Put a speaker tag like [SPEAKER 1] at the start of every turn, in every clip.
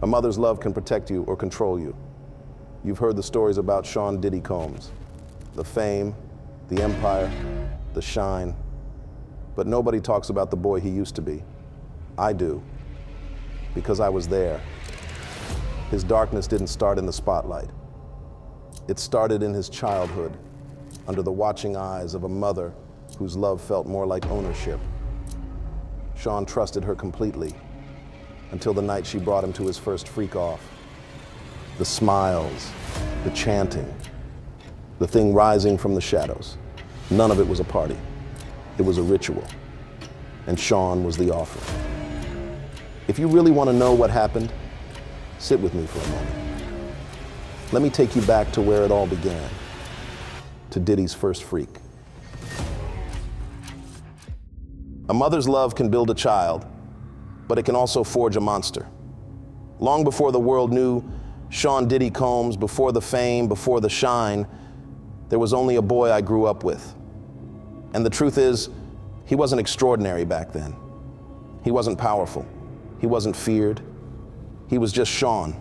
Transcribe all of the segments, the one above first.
[SPEAKER 1] A mother's love can protect you or control you. You've heard the stories about Sean Diddy Combs, the fame, the empire, the shine, but nobody talks about the boy he used to be. I do, because I was there. His darkness didn't start in the spotlight. It started in his childhood, under the watching eyes of a mother whose love felt more like ownership. Sean trusted her completely, until the night she brought him to his first freak-off. The smiles, the chanting, the thing rising from the shadows. None of it was a party. It was a ritual. And Sean was the offering. If you really want to know what happened, sit with me for a moment. Let me take you back to where it all began, to Diddy's first freak. A mother's love can build a child, but it can also forge a monster. Long before the world knew Sean Diddy Combs, before the fame, before the shine, there was only a boy I grew up with. And the truth is, he wasn't extraordinary back then. He wasn't powerful. He wasn't feared. He was just Sean,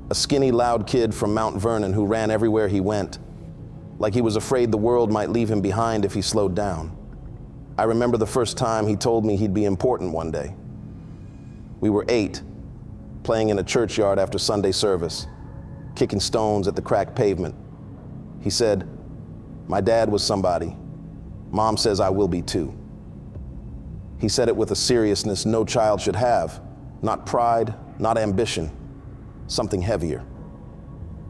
[SPEAKER 1] a skinny, loud kid from Mount Vernon who ran everywhere he went, like he was afraid the world might leave him behind if he slowed down. I remember the first time he told me he'd be important one day. We were 8, playing in a churchyard after Sunday service, kicking stones at the cracked pavement. He said, "My dad was somebody. Mom says I will be too." He said it with a seriousness no child should have, not pride, not ambition, something heavier.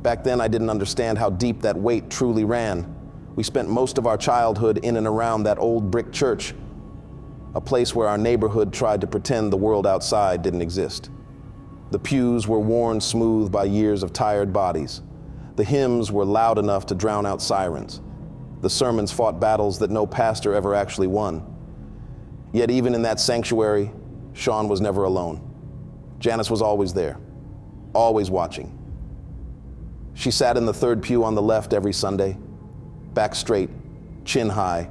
[SPEAKER 1] Back then, I didn't understand how deep that weight truly ran. We spent most of our childhood in and around that old brick church, a place where our neighborhood tried to pretend the world outside didn't exist. The pews were worn smooth by years of tired bodies. The hymns were loud enough to drown out sirens. The sermons fought battles that no pastor ever actually won. Yet even in that sanctuary, Sean was never alone. Janice was always there, always watching. She sat in the third pew on the left every Sunday, back straight, chin high,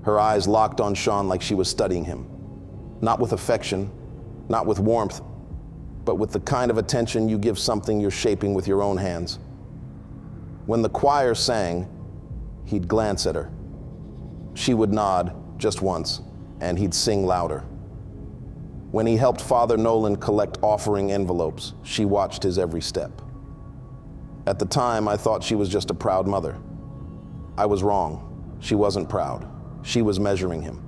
[SPEAKER 1] her eyes locked on Sean like she was studying him. Not with affection, not with warmth, but with the kind of attention you give something you're shaping with your own hands. When the choir sang, he'd glance at her. She would nod just once, and he'd sing louder. When he helped Father Nolan collect offering envelopes, she watched his every step. At the time, I thought she was just a proud mother. I was wrong. She wasn't proud. She was measuring him.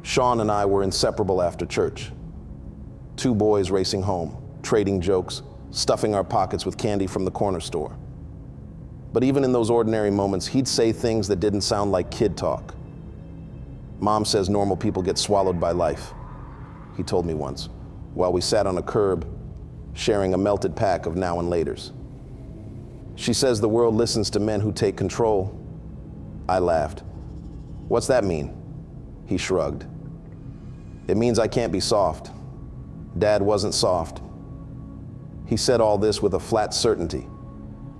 [SPEAKER 1] Sean and I were inseparable after church. 2 boys racing home, trading jokes, stuffing our pockets with candy from the corner store. But even in those ordinary moments, he'd say things that didn't sound like kid talk. "Mom says normal people get swallowed by life," he told me once, while we sat on a curb, sharing a melted pack of now and laters. "She says the world listens to men who take control." I laughed. "What's that mean?" He shrugged. "It means I can't be soft. Dad wasn't soft." He said all this with a flat certainty,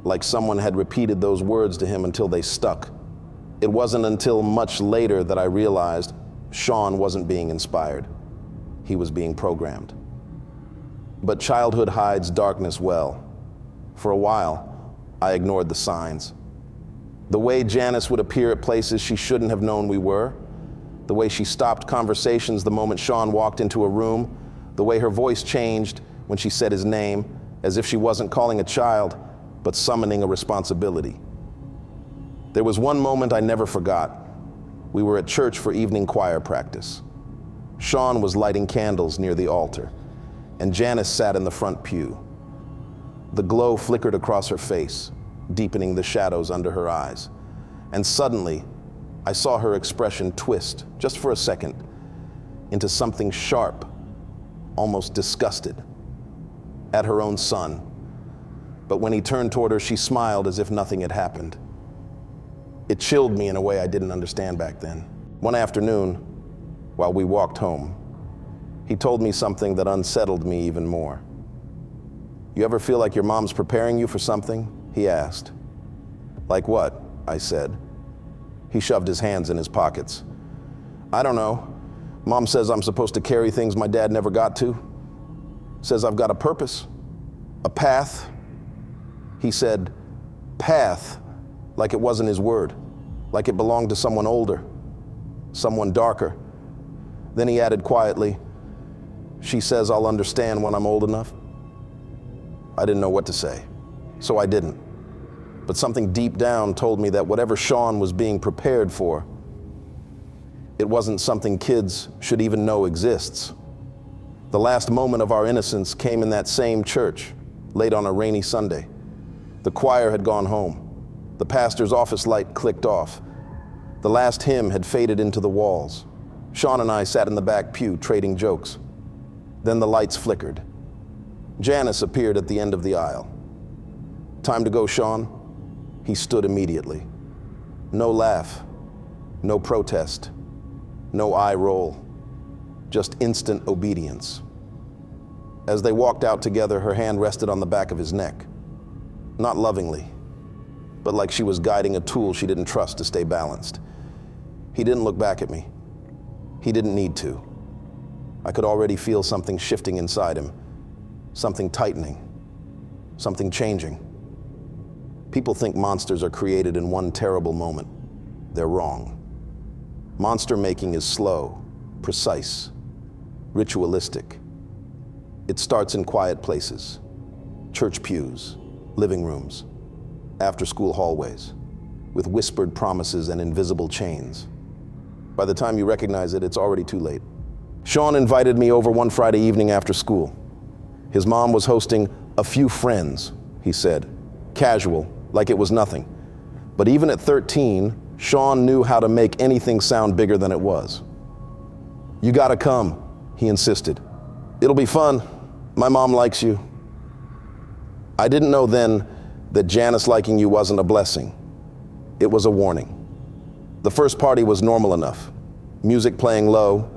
[SPEAKER 1] like someone had repeated those words to him until they stuck. It wasn't until much later that I realized Sean wasn't being inspired. He was being programmed. But childhood hides darkness well. For a while, I ignored the signs. The way Janice would appear at places she shouldn't have known we were, the way she stopped conversations the moment Sean walked into a room, the way her voice changed when she said his name, as if she wasn't calling a child, but summoning a responsibility. There was one moment I never forgot. We were at church for evening choir practice. Sean was lighting candles near the altar, and Janice sat in the front pew. The glow flickered across her face, deepening the shadows under her eyes. And suddenly, I saw her expression twist, just for a second, into something sharp, almost disgusted, at her own son. But when he turned toward her, she smiled as if nothing had happened. It chilled me in a way I didn't understand back then. One afternoon, while we walked home, he told me something that unsettled me even more. "You ever feel like your mom's preparing you for something?" he asked. "Like what?" I said. He shoved his hands in his pockets. "I don't know. Mom says I'm supposed to carry things my dad never got to. Says I've got a purpose. A path? He said, path, like it wasn't his word, like it belonged to someone older, someone darker. Then he added quietly, she says I'll understand when I'm old enough. I didn't know what to say, so I didn't. But something deep down told me that whatever Sean was being prepared for, it wasn't something kids should even know exists. The last moment of our innocence came in that same church, late on a rainy Sunday. The choir had gone home. The pastor's office light clicked off. The last hymn had faded into the walls. Sean and I sat in the back pew trading jokes. Then the lights flickered. Janice appeared at the end of the aisle. Time to go, Sean. He stood immediately. No laugh, no protest, no eye roll, just instant obedience. As they walked out together, her hand rested on the back of his neck. Not lovingly, but like she was guiding a tool she didn't trust to stay balanced. He didn't look back at me. He didn't need to. I could already feel something shifting inside him, something tightening, something changing. People think monsters are created in one terrible moment. They're wrong. Monster making is slow, precise, ritualistic. It starts in quiet places, church pews, living rooms, after-school hallways, with whispered promises and invisible chains. By the time you recognize it, it's already too late. Sean invited me over one Friday evening after school. His mom was hosting a few friends, he said, casual, like it was nothing. But even at 13, Sean knew how to make anything sound bigger than it was. You gotta come, he insisted. It'll be fun. My mom likes you. I didn't know then that Janice liking you wasn't a blessing. It was a warning. The first party was normal enough. Music playing low,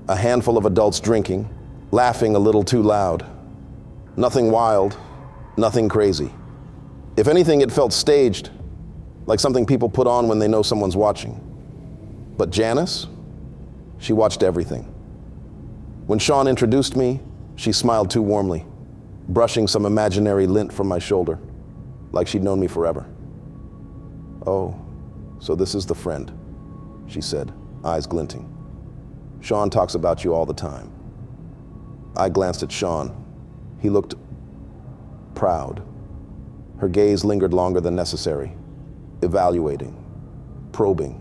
[SPEAKER 1] a handful of adults drinking, laughing a little too loud. Nothing wild, nothing crazy. If anything, it felt staged, like something people put on when they know someone's watching. But Janice, she watched everything. When Sean introduced me, she smiled too warmly, brushing some imaginary lint from my shoulder, like she'd known me forever. Oh, so this is the friend, she said, eyes glinting. Sean talks about you all the time. I glanced at Sean. He looked proud. Her gaze lingered longer than necessary, evaluating, probing,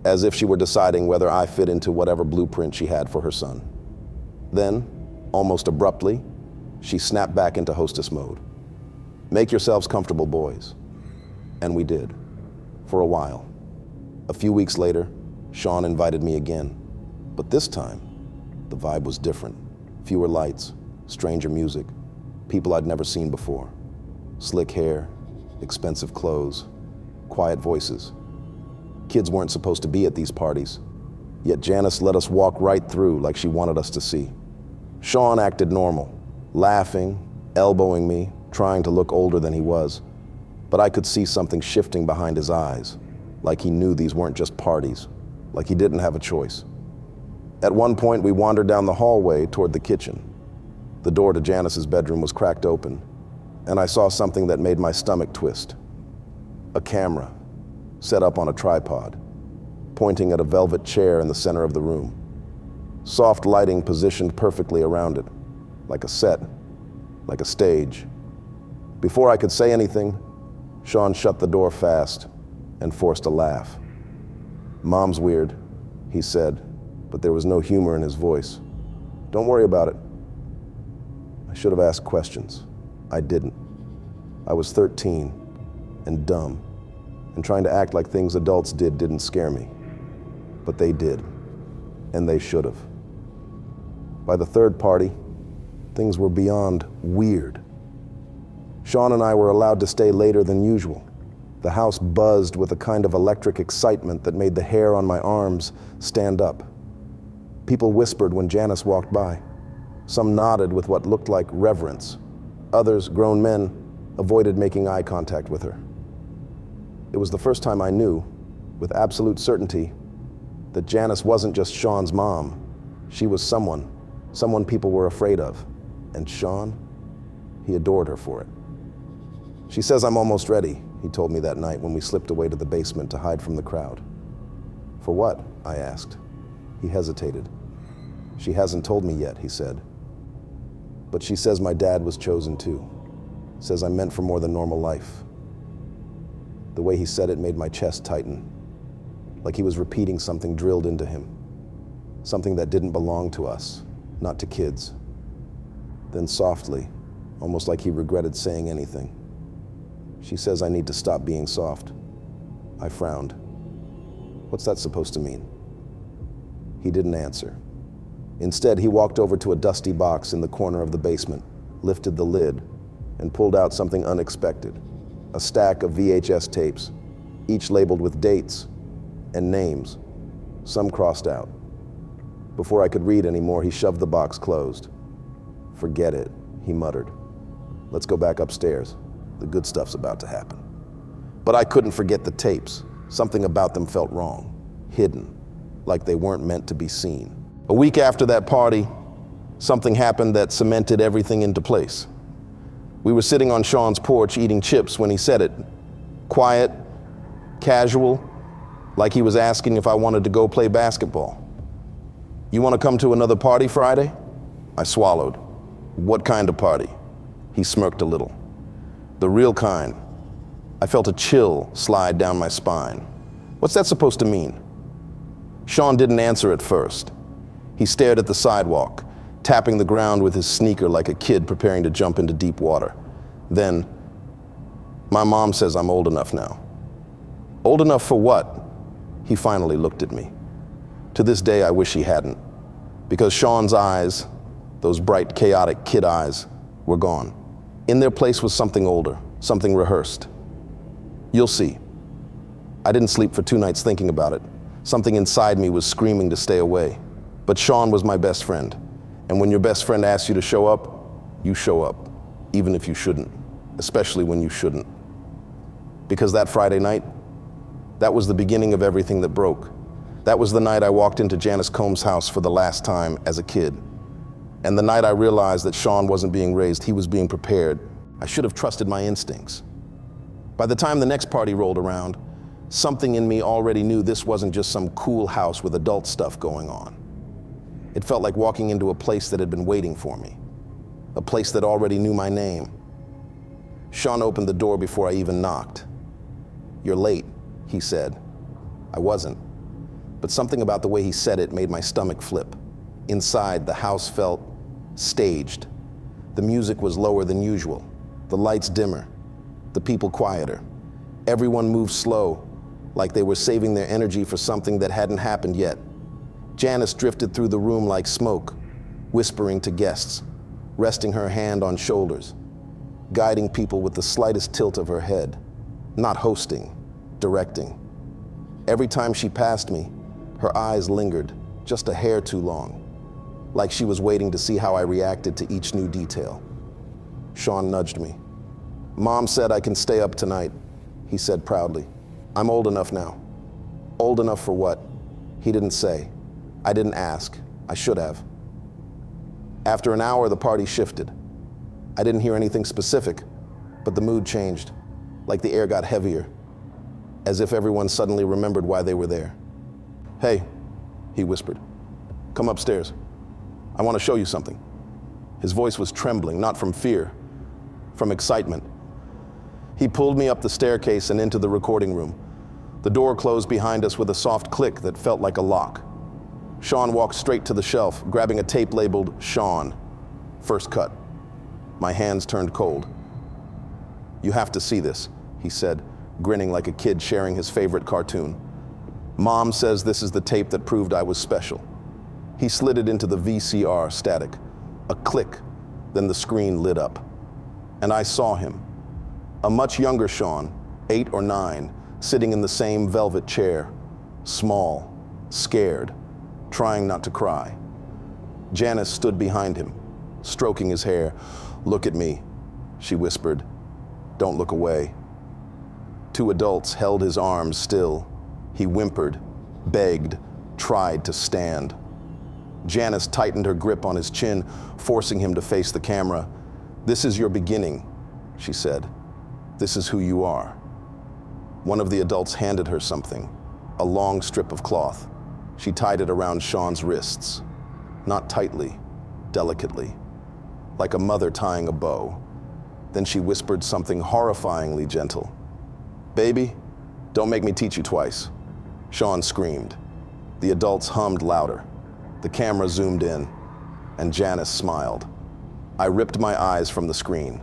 [SPEAKER 1] as if she were deciding whether I fit into whatever blueprint she had for her son. Then, almost abruptly, she snapped back into hostess mode. Make yourselves comfortable, boys. And we did, for a while. A few weeks later, Sean invited me again. But this time, the vibe was different. Fewer lights, stranger music, people I'd never seen before. Slick hair, expensive clothes, quiet voices. Kids weren't supposed to be at these parties, yet Janice let us walk right through like she wanted us to see. Sean acted normal, laughing, elbowing me, trying to look older than he was. But I could see something shifting behind his eyes, like he knew these weren't just parties, like he didn't have a choice. At one point, we wandered down the hallway toward the kitchen. The door to Janice's bedroom was cracked open, and I saw something that made my stomach twist. A camera, set up on a tripod, pointing at a velvet chair in the center of the room. Soft lighting positioned perfectly around it, like a set, like a stage. Before I could say anything, Sean shut the door fast and forced a laugh. Mom's weird, he said, but there was no humor in his voice. Don't worry about it. I should have asked questions. I didn't. I was 13 and dumb, and trying to act like things adults did didn't scare me. But they did, and they should have. By the third party, things were beyond weird. Sean and I were allowed to stay later than usual. The house buzzed with a kind of electric excitement that made the hair on my arms stand up. People whispered when Janice walked by. Some nodded with what looked like reverence. Others, grown men, avoided making eye contact with her. It was the first time I knew, with absolute certainty, that Janice wasn't just Sean's mom. She was someone people were afraid of. And Sean? He adored her for it. She says I'm almost ready, he told me that night when we slipped away to the basement to hide from the crowd. For what? I asked. He hesitated. She hasn't told me yet, he said. But she says my dad was chosen too. Says I'm meant for more than normal life. The way he said it made my chest tighten, like he was repeating something drilled into him, something that didn't belong to us, not to kids. Then softly, almost like he regretted saying anything, she says I need to stop being soft. I frowned. What's that supposed to mean? He didn't answer. Instead, he walked over to a dusty box in the corner of the basement, lifted the lid, and pulled out something unexpected. A stack of VHS tapes, each labeled with dates and names, some crossed out. Before I could read anymore, he shoved the box closed. Forget it, he muttered. Let's go back upstairs. The good stuff's about to happen. But I couldn't forget the tapes. Something about them felt wrong, hidden, like they weren't meant to be seen. A week after that party, something happened that cemented everything into place. We were sitting on Sean's porch eating chips when he said it. Quiet, casual, like he was asking if I wanted to go play basketball. You want to come to another party Friday? I swallowed. What kind of party? He smirked a little. The real kind. I felt a chill slide down my spine. What's that supposed to mean? Sean didn't answer at first. He stared at the sidewalk, tapping the ground with his sneaker like a kid preparing to jump into deep water. Then, my mom says I'm old enough now. Old enough for what? He finally looked at me. To this day, I wish he hadn't, because Sean's eyes, those bright, chaotic kid eyes, were gone. In their place was something older, something rehearsed. You'll see. I didn't sleep for 2 nights thinking about it. Something inside me was screaming to stay away. But Sean was my best friend. And when your best friend asks you to show up, you show up, even if you shouldn't, especially when you shouldn't. Because that Friday night, that was the beginning of everything that broke. That was the night I walked into Janice Combs' house for the last time as a kid. And the night I realized that Sean wasn't being raised, he was being prepared. I should have trusted my instincts. By the time the next party rolled around, something in me already knew this wasn't just some cool house with adult stuff going on. It felt like walking into a place that had been waiting for me, a place that already knew my name. Sean opened the door before I even knocked. You're late, he said. I wasn't, but something about the way he said it made my stomach flip. Inside, the house felt staged. The music was lower than usual, the lights dimmer, the people quieter. Everyone moved slow, like they were saving their energy for something that hadn't happened yet. Janice drifted through the room like smoke, whispering to guests, resting her hand on shoulders, guiding people with the slightest tilt of her head, not hosting, directing. Every time she passed me, her eyes lingered, just a hair too long, like she was waiting to see how I reacted to each new detail. Sean nudged me. Mom said I can stay up tonight, he said proudly. I'm old enough now. Old enough for what? He didn't say. I didn't ask. I should have. After an hour, the party shifted. I didn't hear anything specific, but the mood changed, like the air got heavier, as if everyone suddenly remembered why they were there. Hey, he whispered, come upstairs. I want to show you something. His voice was trembling, not from fear, from excitement. He pulled me up the staircase and into the recording room. The door closed behind us with a soft click that felt like a lock. Sean walked straight to the shelf, grabbing a tape labeled Sean, first cut. My hands turned cold. You have to see this, he said, grinning like a kid sharing his favorite cartoon. Mom says this is the tape that proved I was special. He slid it into the VCR static. A click, then the screen lit up. And I saw him. A much younger Sean, 8 or 9, sitting in the same velvet chair, small, scared, trying not to cry. Janice stood behind him, stroking his hair. Look at me, she whispered. Don't look away. 2 adults held his arms still. He whimpered, begged, tried to stand. Janice tightened her grip on his chin, forcing him to face the camera. "This is your beginning," she said. "This is who you are." One of the adults handed her something, a long strip of cloth. She tied it around Sean's wrists, not tightly, delicately, like a mother tying a bow. Then she whispered something horrifyingly gentle. "Baby, don't make me teach you twice." Sean screamed. The adults hummed louder. The camera zoomed in, and Janice smiled. I ripped my eyes from the screen.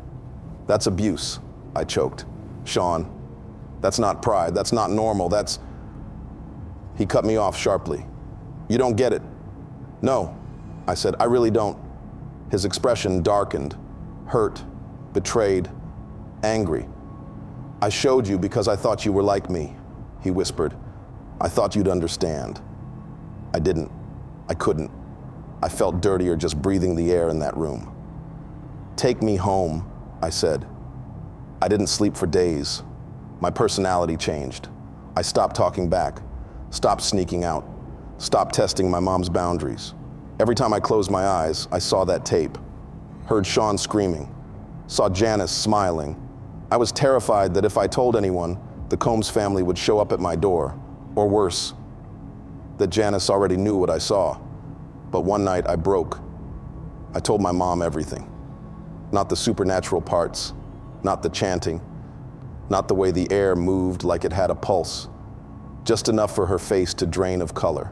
[SPEAKER 1] "That's abuse," I choked. "Sean, that's not pride, that's not normal, that's..." He cut me off sharply. "You don't get it." "No," I said, "I really don't." His expression darkened, hurt, betrayed, angry. "I showed you because I thought you were like me," he whispered. "I thought you'd understand." I didn't. I couldn't. I felt dirtier just breathing the air in that room. "Take me home," I said. I didn't sleep for days. My personality changed. I stopped talking back, stopped sneaking out, stopped testing my mom's boundaries. Every time I closed my eyes, I saw that tape, heard Sean screaming, saw Janice smiling. I was terrified that if I told anyone, the Combs family would show up at my door, or worse, that Janice already knew what I saw. But one night I broke. I told my mom everything. Not the supernatural parts, not the chanting, not the way the air moved like it had a pulse, just enough for her face to drain of color.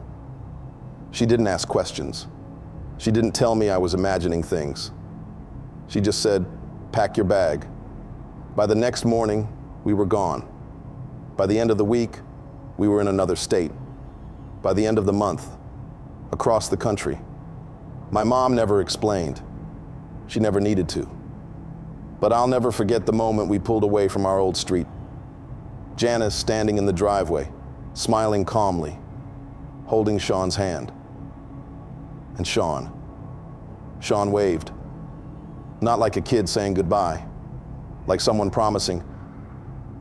[SPEAKER 1] She didn't ask questions. She didn't tell me I was imagining things. She just said, "Pack your bag." By the next morning, we were gone. By the end of the week, we were in another state. By the end of the month, across the country. My mom never explained. She never needed to. But I'll never forget the moment we pulled away from our old street. Janice standing in the driveway, smiling calmly, holding Sean's hand. And Sean waved. Not like a kid saying goodbye, like someone promising,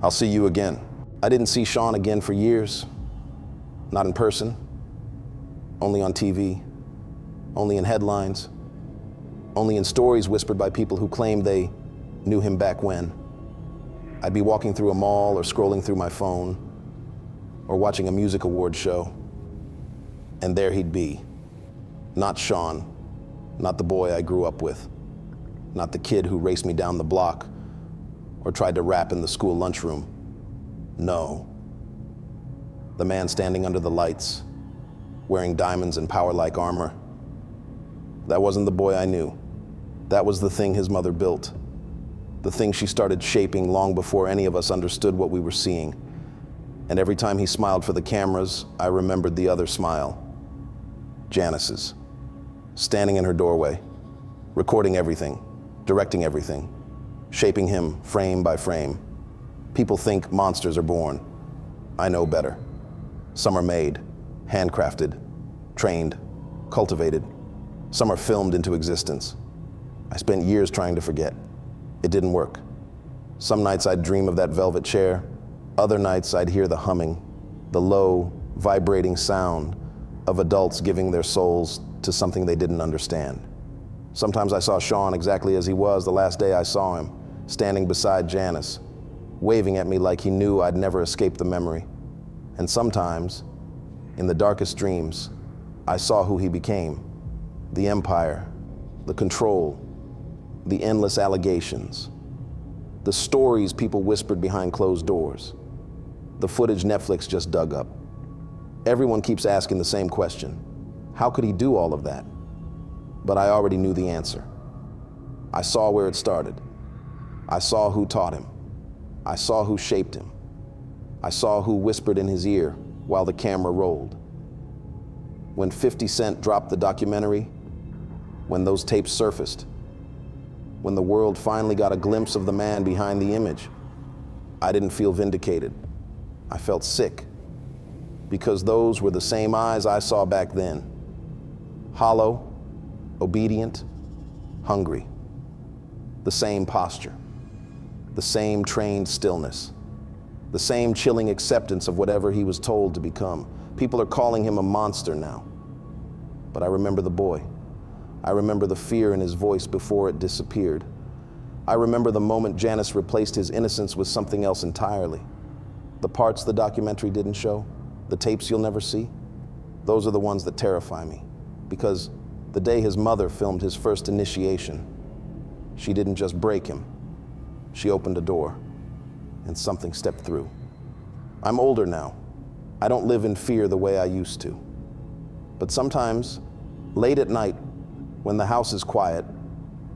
[SPEAKER 1] "I'll see you again." I didn't see Sean again for years. Not in person, only on TV, only in headlines, only in stories whispered by people who claimed they knew him back when. I'd be walking through a mall or scrolling through my phone or watching a music award show, and there he'd be. Not Sean, not the boy I grew up with, not the kid who raced me down the block or tried to rap in the school lunchroom. No. The man standing under the lights, wearing diamonds and power-like armor. That wasn't the boy I knew. That was the thing his mother built. The thing she started shaping long before any of us understood what we were seeing. And every time he smiled for the cameras, I remembered the other smile. Janice's. Standing in her doorway, recording everything, directing everything, shaping him frame by frame. People think monsters are born. I know better. Some are made, handcrafted, trained, cultivated. Some are filmed into existence. I spent years trying to forget. It didn't work. Some nights I'd dream of that velvet chair. Other nights I'd hear the humming, the low, vibrating sound of adults giving their souls to something they didn't understand. Sometimes I saw Sean exactly as he was the last day I saw him, standing beside Janice, waving at me like he knew I'd never escape the memory. And sometimes, in the darkest dreams, I saw who he became. The empire, the control, the endless allegations, the stories people whispered behind closed doors, the footage Netflix just dug up. Everyone keeps asking the same question. How could he do all of that? But I already knew the answer. I saw where it started. I saw who taught him. I saw who shaped him. I saw who whispered in his ear while the camera rolled. When 50 Cent dropped the documentary, when those tapes surfaced, when the world finally got a glimpse of the man behind the image, I didn't feel vindicated. I felt sick, because those were the same eyes I saw back then. Hollow, obedient, hungry. The same posture, the same trained stillness, the same chilling acceptance of whatever he was told to become. People are calling him a monster now. But I remember the boy. I remember the fear in his voice before it disappeared. I remember the moment Janice replaced his innocence with something else entirely. The parts the documentary didn't show, the tapes you'll never see, those are the ones that terrify me. Because the day his mother filmed his first initiation, she didn't just break him. She opened a door, and something stepped through. I'm older now. I don't live in fear the way I used to. But sometimes, late at night, when the house is quiet,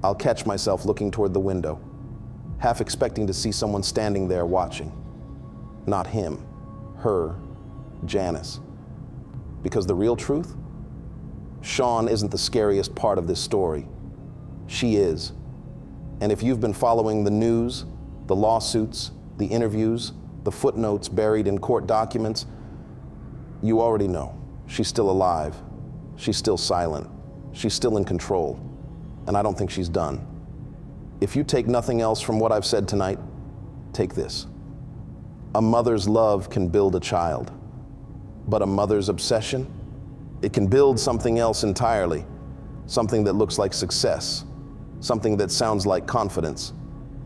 [SPEAKER 1] I'll catch myself looking toward the window, half expecting to see someone standing there watching. Not him, her, Janice. Because the real truth? Sean isn't the scariest part of this story. She is. And if you've been following the news, the lawsuits, the interviews, the footnotes buried in court documents, you already know. She's still alive. She's still silent. She's still in control. And I don't think she's done. If you take nothing else from what I've said tonight, take this. A mother's love can build a child, but a mother's obsession, it can build something else entirely, something that looks like success, something that sounds like confidence,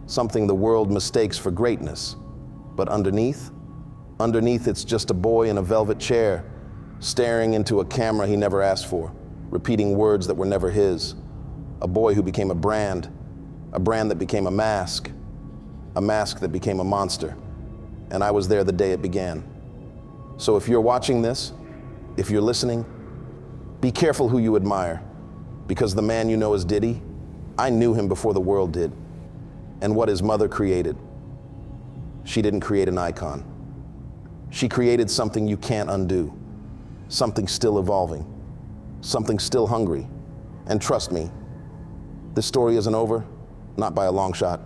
[SPEAKER 1] something the world mistakes for greatness. But underneath it's just a boy in a velvet chair, staring into a camera he never asked for, repeating words that were never his. A boy who became a brand that became a mask that became a monster. And I was there the day it began. So if you're watching this, if you're listening, be careful who you admire, because the man you know as Diddy, I knew him before the world did. And what his mother created, she didn't create an icon. She created something you can't undo, something still evolving, something still hungry. And trust me, this story isn't over, not by a long shot.